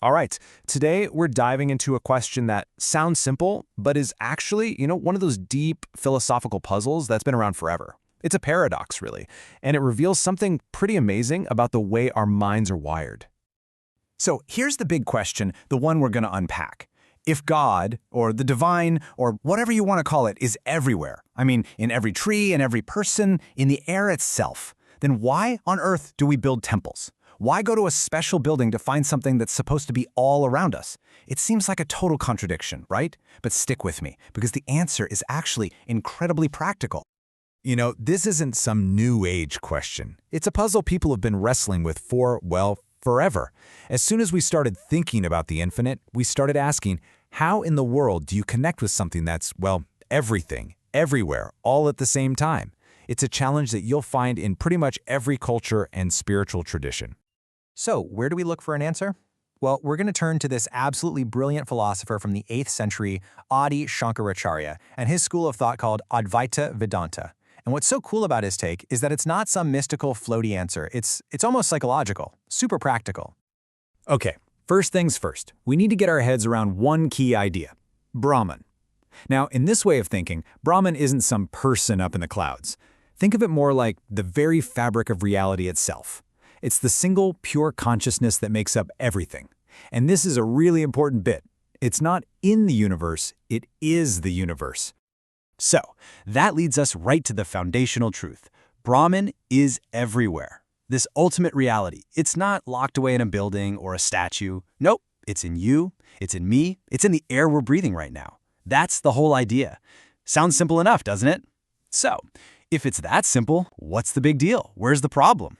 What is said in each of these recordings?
All right, today we're diving into a question that sounds simple, but is actually, one of those deep philosophical puzzles that's been around forever. It's a paradox, really, and it reveals something pretty amazing about the way our minds are wired. So here's the big question, the one we're going to unpack. If God, or the divine, or whatever you want to call it, is everywhere, I mean, in every tree, in every person, in the air itself, then why on earth do we build temples? Why go to a special building to find something that's supposed to be all around us? It seems like a total contradiction, right? But stick with me, because the answer is actually incredibly practical. This isn't some new age question. It's a puzzle people have been wrestling with for, well, forever. As soon as we started thinking about the infinite, we started asking, how in the world do you connect with something that's, well, everything, everywhere, all at the same time? It's a challenge that you'll find in pretty much every culture and spiritual tradition. So, where do we look for an answer? Well, we're going to turn to this absolutely brilliant philosopher from the 8th century, Adi Shankaracharya, and his school of thought called Advaita Vedanta. And what's so cool about his take is that it's not some mystical, floaty answer. It's almost psychological, super practical. Okay, first things first. We need to get our heads around one key idea: Brahman. Now, in this way of thinking, Brahman isn't some person up in the clouds. Think of it more like the very fabric of reality itself. It's the single, pure consciousness that makes up everything. And this is a really important bit. It's not in the universe, it is the universe. So, that leads us right to the foundational truth. Brahman is everywhere. This ultimate reality, it's not locked away in a building or a statue. Nope, it's in you, it's in me, it's in the air we're breathing right now. That's the whole idea. Sounds simple enough, doesn't it? So, if it's that simple, what's the big deal? Where's the problem?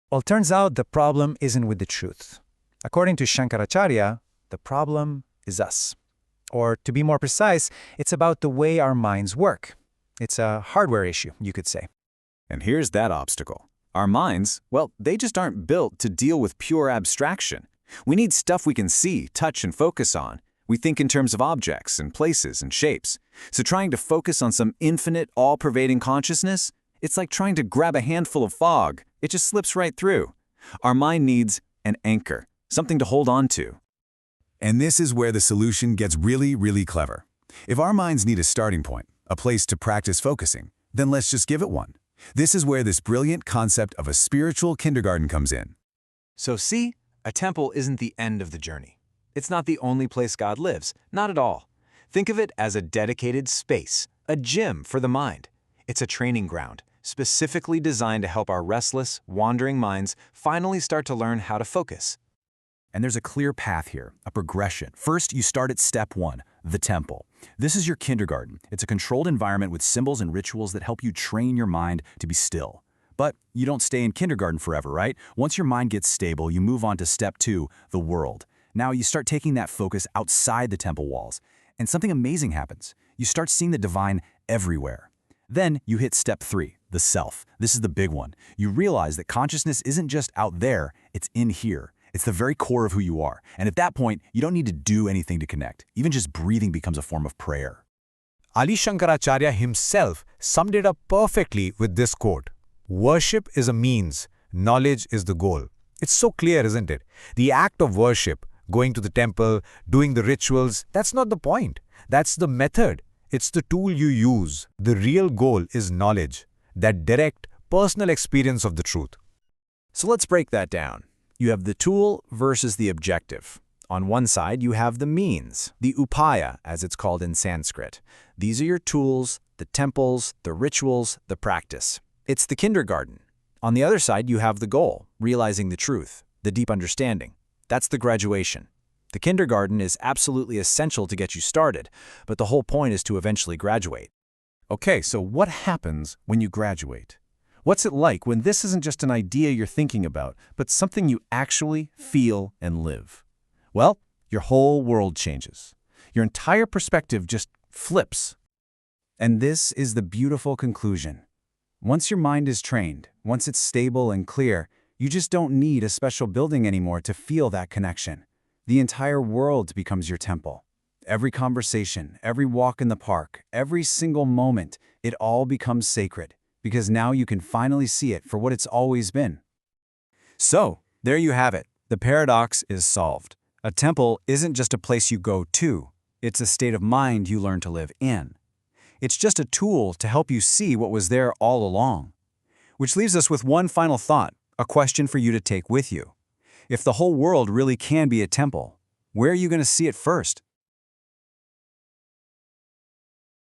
Well, turns out the problem isn't with the truth. According to Shankaracharya, the problem is us. Or to be more precise, it's about the way our minds work. It's a hardware issue, you could say. And here's that obstacle. Our minds, well, they just aren't built to deal with pure abstraction. We need stuff we can see, touch, and focus on. We think in terms of objects and places and shapes. So trying to focus on some infinite, all-pervading consciousness, it's like trying to grab a handful of fog. It just slips right through. Our mind needs an anchor, something to hold on to. And this is where the solution gets really, really clever. If our minds need a starting point, a place to practice focusing, then let's just give it one. This is where this brilliant concept of a spiritual kindergarten comes in. So see, a temple isn't the end of the journey. It's not the only place God lives, not at all. Think of it as a dedicated space, a gym for the mind. It's a training ground, specifically designed to help our restless, wandering minds finally start to learn how to focus. And there's a clear path here, a progression. First, you start at step 1, the temple. This is your kindergarten. It's a controlled environment with symbols and rituals that help you train your mind to be still. But you don't stay in kindergarten forever, right? Once your mind gets stable, you move on to step 2, the world. Now you start taking that focus outside the temple walls, and something amazing happens. You start seeing the divine everywhere. Then you hit step 3, the self. This is the big one. You realize that consciousness isn't just out there, it's in here. It's the very core of who you are. And at that point, you don't need to do anything to connect. Even just breathing becomes a form of prayer. Adi Shankaracharya himself summed it up perfectly with this quote: "Worship is a means, knowledge is the goal." It's so clear, isn't it? The act of worship, going to the temple, doing the rituals, that's not the point. That's the method. It's the tool you use. The real goal is knowledge, that direct, personal experience of the truth. So let's break that down. You have the tool versus the objective. On one side, you have the means, the upaya, as it's called in Sanskrit. These are your tools, the temples, the rituals, the practice. It's the kindergarten. On the other side, you have the goal, realizing the truth, the deep understanding. That's the graduation. The kindergarten is absolutely essential to get you started, but the whole point is to eventually graduate. Okay, so what happens when you graduate? What's it like when this isn't just an idea you're thinking about, but something you actually feel and live? Well, your whole world changes. Your entire perspective just flips. And this is the beautiful conclusion. Once your mind is trained, once it's stable and clear, you just don't need a special building anymore to feel that connection. The entire world becomes your temple. Every conversation, every walk in the park, every single moment, it all becomes sacred, because now you can finally see it for what it's always been. So, there you have it. The paradox is solved. A temple isn't just a place you go to. It's a state of mind you learn to live in. It's just a tool to help you see what was there all along. Which leaves us with one final thought, a question for you to take with you. If the whole world really can be a temple, where are you going to see it first?